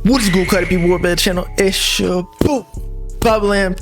What is good, Cardi B Warbed channel? It's your boo, Bubblam.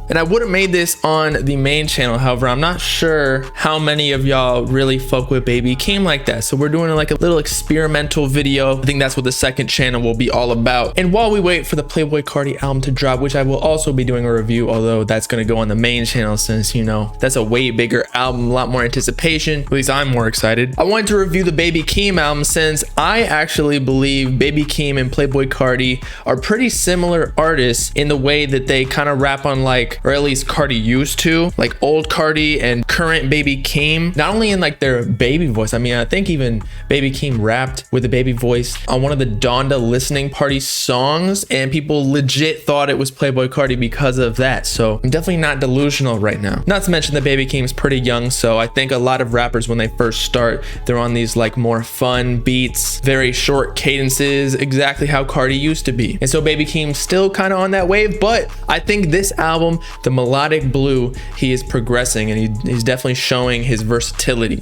And I would have made this on the main channel. However, I'm not sure how many of y'all really fuck with Baby Keem like that. So we're doing like a little experimental video. I think that's what the second channel will be all about. And while we wait for the Playboi Carti album to drop, which I will also be doing a review, although that's going to go on the main channel since, you know, that's a way bigger album, a lot more anticipation. At least I'm more excited. I wanted to review the Baby Keem album since I actually believe Baby Keem and Playboi Carti are pretty similar artists in the way that they kind of rap on, like, or at least Carti used to, like old Carti and current Baby Keem, not only in like their baby voice. I mean, I think even Baby Keem rapped with a baby voice on one of the Donda listening party songs, and people legit thought it was Playboi Carti because of that. So I'm definitely not delusional right now. Not to mention that Baby Keem's pretty young, so I think a lot of rappers, when they first start, they're on these like more fun beats, very short cadences, exactly how Carti used to be. And so Baby Keem's still kind of on that wave, but I think this album, the Melodic Blue, he is progressing, and he's definitely showing his versatility.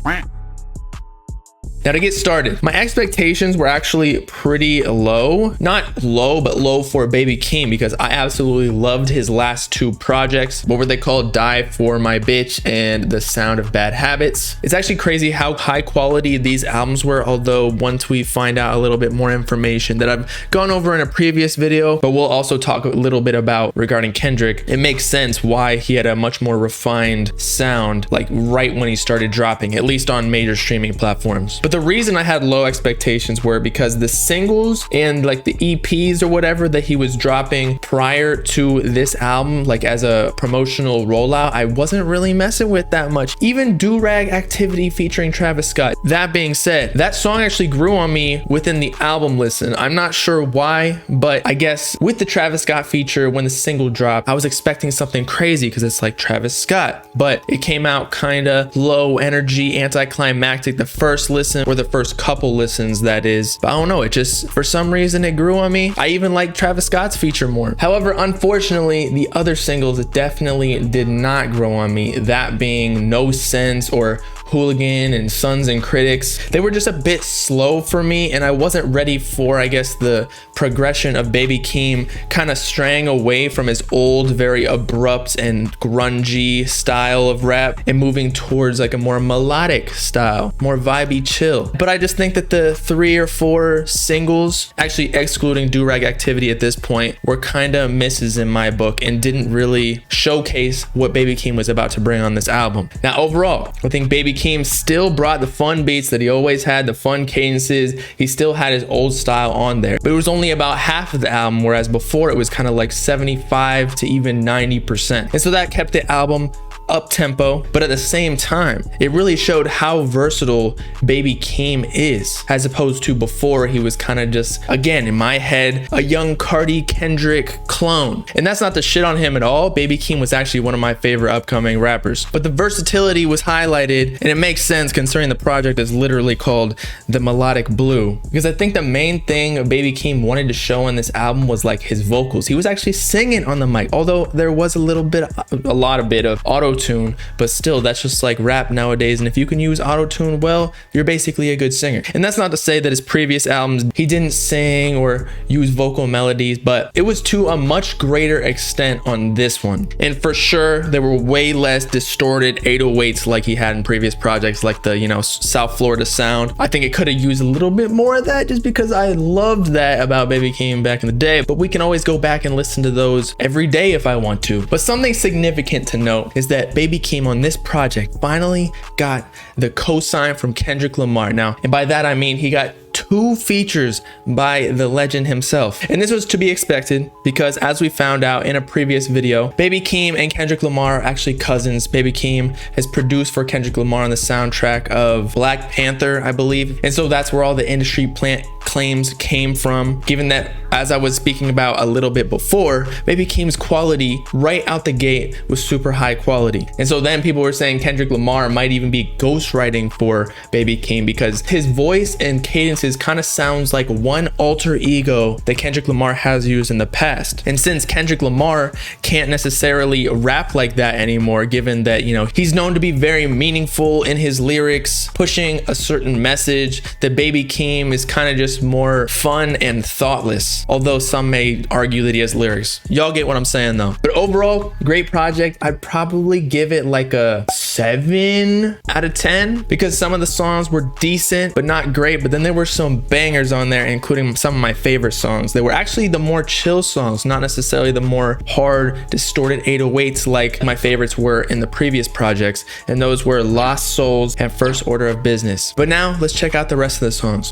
Now, to get started, my expectations were actually pretty low. Not low, but low for Baby Keem, because I absolutely loved his last two projects. What were they called? Die For My Bitch and The Sound of Bad Habits. It's actually crazy how high quality these albums were, although once we find out a little bit more information that I've gone over in a previous video, but we'll also talk a little bit about regarding Kendrick, it makes sense why he had a much more refined sound, like right when he started dropping, at least on major streaming platforms. But the reason I had low expectations were because the singles and like the EPs or whatever that he was dropping prior to this album, like as a promotional rollout, I wasn't really messing with that much. Even Do Rag Activity featuring Travis Scott. That being said, that song actually grew on me within the album listen. I'm not sure why, but I guess with the Travis Scott feature, when the single dropped, I was expecting something crazy because it's like Travis Scott, but it came out kind of low energy, anticlimactic the first listen, or the first couple listens, that is. But I don't know, it just, for some reason, it grew on me. I even like Travis Scott's feature more. However, unfortunately, the other singles definitely did not grow on me, that being No Sense or Hooligan and Sons and Critics. They were just a bit slow for me, and I wasn't ready for, I guess, the progression of Baby Keem kind of straying away from his old, very abrupt and grungy style of rap and moving towards like a more melodic style, more vibey, chill. But I just think that the 3 or 4 singles, actually excluding Do Rag Activity at this point, were kind of misses in my book and didn't really showcase what Baby Keem was about to bring on this album. Now, overall, I think Baby Keem still brought the fun beats that he always had, the fun cadences. He still had his old style on there, but it was only about half of the album, whereas before it was kind of like 75 to even 90%. And so that kept the album up tempo, but at the same time, it really showed how versatile Baby Keem is, as opposed to before he was kind of just, again, in my head, a young Carti Kendrick clone. And that's not to shit on him at all. Baby Keem was actually one of my favorite upcoming rappers, but the versatility was highlighted, and it makes sense considering the project is literally called The Melodic Blue, because I think the main thing Baby Keem wanted to show on this album was like his vocals. He was actually singing on the mic, although there was a lot of auto-tune, but still, that's just like rap nowadays, and if you can use auto-tune well, you're basically a good singer. And that's not to say that his previous albums he didn't sing or use vocal melodies, but it was to a much greater extent on this one. And for sure, there were way less distorted 808s like he had in previous projects, like the, you know, South Florida sound. I think it could have used a little bit more of that, just because I loved that about Baby Keem back in the day, but we can always go back and listen to those every day if I want to. But something significant to note is that Baby Keem on this project finally got the cosign from Kendrick Lamar. Now, and by that I mean he got 2 features by the legend himself. And this was to be expected because, as we found out in a previous video, Baby Keem and Kendrick Lamar are actually cousins. Baby Keem has produced for Kendrick Lamar on the soundtrack of Black Panther, I believe. And so that's where all the industry plant claims came from, given that, as I was speaking about a little bit before, Baby Keem's quality right out the gate was super high quality. And so then people were saying Kendrick Lamar might even be ghostwriting for Baby Keem because his voice and cadences kind of sounds like one alter ego that Kendrick Lamar has used in the past. And since Kendrick Lamar can't necessarily rap like that anymore, given that, you know, he's known to be very meaningful in his lyrics, pushing a certain message, that Baby Keem is kind of just more fun and thoughtless. lyrics, although some may argue that he has lyrics. Y'all get what I'm saying though. But overall, great project. I'd probably give it like a 7 out of 10 because some of the songs were decent but not great, but then there were some bangers on there, including some of my favorite songs. They were actually the more chill songs, not necessarily the more hard distorted 808s like my favorites were in the previous projects, and those were Lost Souls and First Order of Business. But now let's check out the rest of the songs.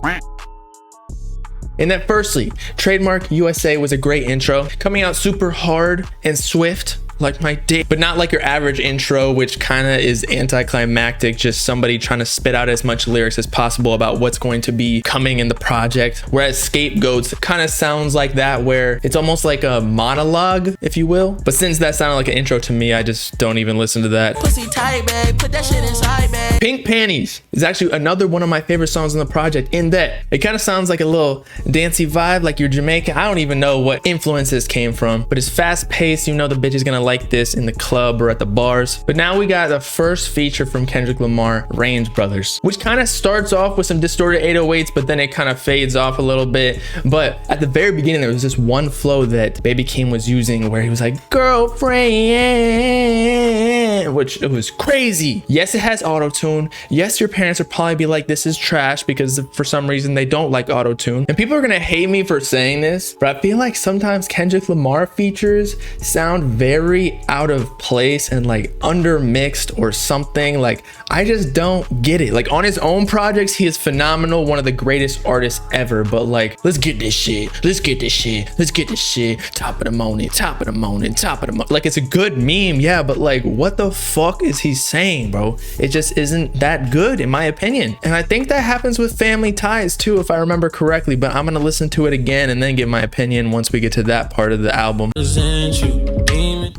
And then firstly, Trademark USA was a great intro, coming out super hard and swift like my dick, but not like your average intro, which kind of is anticlimactic, just somebody trying to spit out as much lyrics as possible about what's going to be coming in the project. Whereas Scapegoats kind of sounds like that, where it's almost like a monologue, if you will. But since that sounded like an intro to me, I just don't even listen to that. Pussy tight, babe. Put that shit inside, babe. Pink Panties is actually another one of my favorite songs on the project, in that it kind of sounds like a little dancey vibe, like you're Jamaican. I don't even know what influences came from, but it's fast paced. You know the bitch is gonna like this in the club or at the bars. But now we got the first feature from Kendrick Lamar, Range Brothers, which kind of starts off with some distorted 808s, but then it kind of fades off a little bit. But at the very beginning, there was this one flow that Baby Keem was using where he was like, girlfriend, which it was crazy. Yes, it has auto-tune. Yes, your parents would probably be like, this is trash, because for some reason they don't like auto-tune. And people are gonna hate me for saying this, but I feel like sometimes Kendrick Lamar features sound very out of place and like undermixed or something. Like, I just don't get it. Like, on his own projects, he is phenomenal, one of the greatest artists ever, but like, let's get this shit, let's get this shit, let's get this shit, top of the morning, top of the morning, top of the morning. Like, it's a good meme, yeah, but like, what the fuck is he saying, bro? It just isn't that good, in my opinion. And I think that happens with Family Ties too, if I remember correctly, but I'm gonna listen to it again and then give my opinion once we get to that part of the album.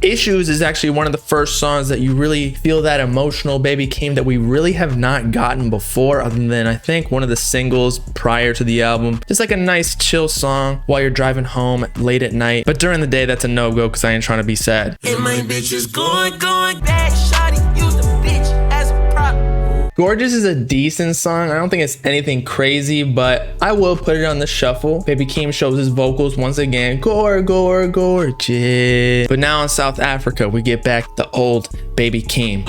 Issues is actually one of the first songs that you really feel that emotional Baby Keem that we really have not gotten before, other than I think one of the singles prior to the album. Just like a nice chill song while you're driving home late at night, but during the day that's a no-go because I ain't trying to be sad. And my bitch is going back, shawty, use the bitch as a prop. Gorgeous is a decent song. I don't think it's anything crazy, but I will put it on the shuffle. Baby Keem shows his vocals once again. Gorgeous. But now in South Africa, we get back the old Baby Keem.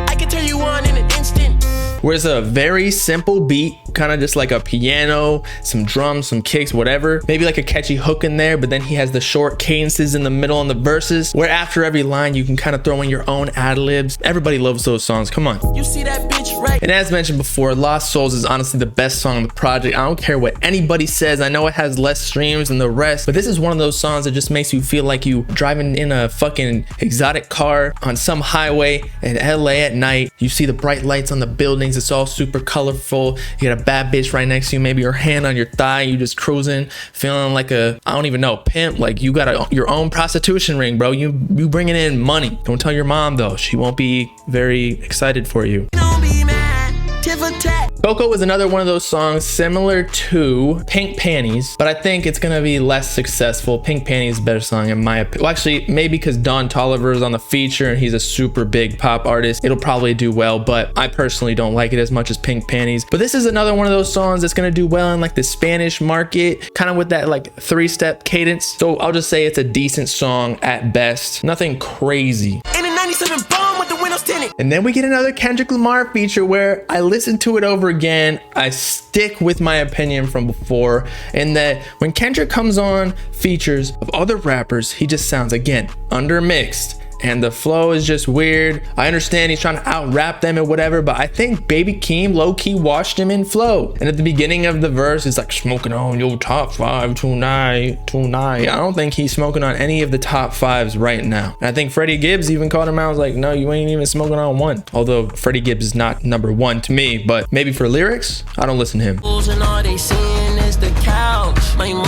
I can turn you on in an instant. Where it's a very simple beat, kind of just like a piano, some drums, some kicks, whatever. Maybe like a catchy hook in there, but then he has the short cadences in the middle and the verses, where after every line you can kind of throw in your own ad-libs. Everybody loves those songs, come on. You see that bitch right? And as mentioned before, Lost Souls is honestly the best song on the project. I don't care what anybody says. I know it has less streams than the rest, but this is one of those songs that just makes you feel like you driving in a fucking exotic car on some highway in LA at night. You see the bright lights on the buildings. It's all super colorful. You got a bad bitch right next to you, maybe her hand on your thigh. You just cruising, feeling like a, I don't even know, pimp. Like you got your own prostitution ring, bro. You bringing in money. Don't tell your mom though. She won't be very excited for you. Don't be mad. Tit for tat. Boco was another one of those songs similar to Pink Panties, but I think it's gonna be less successful. Pink Panties is a better song in my opinion. Well, actually, maybe because Don Toliver is on the feature and he's a super big pop artist, it'll probably do well, but I personally don't like it as much as Pink Panties. But this is another one of those songs that's gonna do well in like the Spanish market, kind of with that like 3-step cadence. So I'll just say it's a decent song at best. Nothing crazy. In a 97 bomb with the windows tinted. And then we get another Kendrick Lamar feature where I listen to it over again. I stick with my opinion from before, and that when Kendrick comes on features of other rappers, he just sounds, again, undermixed. And the flow is just weird. I understand he's trying to out-rap them and whatever, but I think Baby Keem low-key washed him in flow. And at the beginning of the verse, it's like, smoking on your top 5 tonight. I don't think he's smoking on any of the top 5s right now. And I think Freddie Gibbs even called him out. I was like, no, you ain't even smoking on one. Although Freddie Gibbs is not number 1 to me, but maybe for lyrics, I don't listen to him.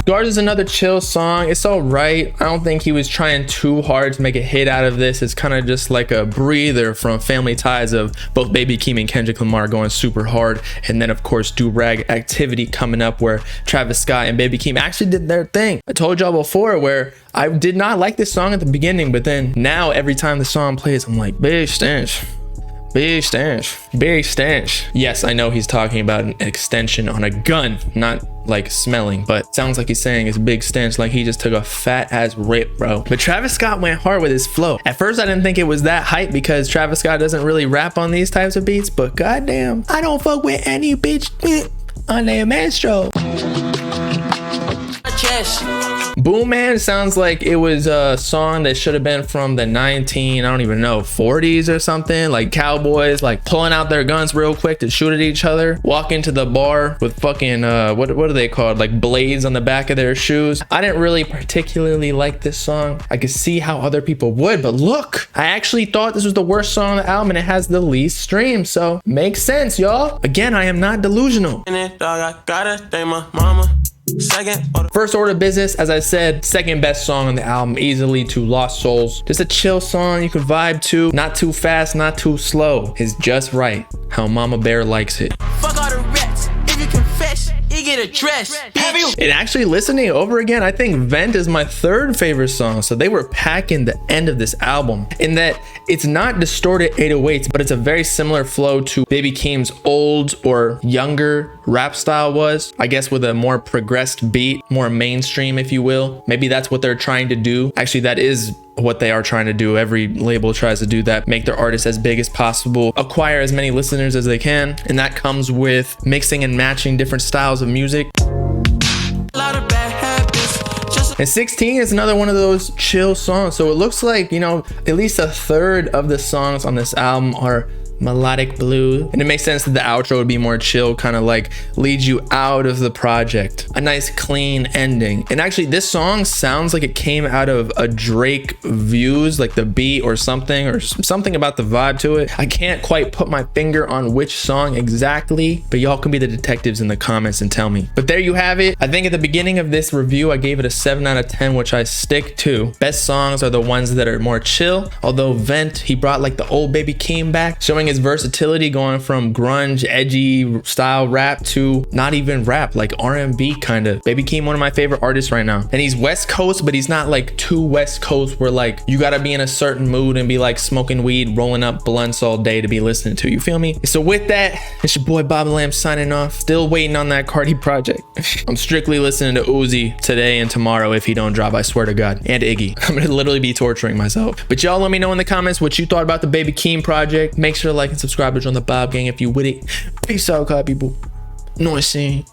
Guards is another chill song. It's all right. I don't think he was trying too hard to make a hit out of this. It's kind of just like a breather from Family Ties of both Baby Keem and Kendrick Lamar going super hard. And then of course Do-Rag Activity coming up, where Travis Scott and Baby Keem actually did their thing. I told y'all before where I did not like this song at the beginning, but then now every time the song plays, I'm like, bitch, Big stench. Big stench. Yes, I know he's talking about an extension on a gun, not like smelling, but sounds like he's saying it's big stench, like he just took a fat ass rip, bro. But Travis Scott went hard with his flow. At first I didn't think it was that hype because Travis Scott doesn't really rap on these types of beats, but goddamn, I don't fuck with any bitch on their maestro. Boom Man sounds like it was a song that should have been from the I don't even know, 40s or something. Like cowboys like pulling out their guns real quick to shoot at each other, walk into the bar with fucking what are they called, like blades on the back of their shoes. I didn't really particularly like this song. I could see how other people would, but look, I actually thought this was the worst song on the album and it has the least streams, so makes sense, y'all. Again, I am not delusional. First order of business, as I said, second best song on the album, easily to Lost Souls. Just a chill song you can vibe to, not too fast, not too slow. It's just right, how Mama Bear likes it. Fuck all the rats. If you confess, you get a dress. And actually listening over again, I think Vent is my third favorite song. So they were packing the end of this album in that it's not distorted 808s, but it's a very similar flow to Baby Keem's old or younger rap style was, I guess, with a more progressed beat, more mainstream, if you will. Maybe that's what they're trying to do. Actually, that is what they are trying to do. Every label tries to do that, make their artists as big as possible, acquire as many listeners as they can, and that comes with mixing and matching different styles of music. And 16 is another one of those chill songs. So it looks like, you know, at least a third of the songs on this album are melodic blue, and it makes sense that the outro would be more chill, kind of like lead you out of the project, a nice clean ending. And actually this song sounds like it came out of a Drake Views, like the beat or something about the vibe to it. I can't quite put my finger on which song exactly, but y'all can be the detectives in the comments and tell me. But there you have it. I think at the beginning of this review I gave it a 7 out of 10, which I stick to. Best songs are the ones that are more chill, although Vent, he brought like the old Baby Keem back, showing his versatility, going from grunge edgy style rap to not even rap, like R&B kind of. Baby Keem, one of my favorite artists right now, and he's West Coast, but he's not like too West Coast where like you gotta be in a certain mood and be like smoking weed, rolling up blunts all day to be listening to, you feel me? So with that, it's your boy Bob Lamb signing off, still waiting on that Cardi project. I'm strictly listening to Uzi today and tomorrow if he don't drop, I swear to God, and Iggy. I'm gonna literally be torturing myself. But y'all let me know in the comments what you thought about the Baby Keem project. Make sure to like and subscribe to join the Bob gang if you with it. Peace out, people. Know what I'm saying?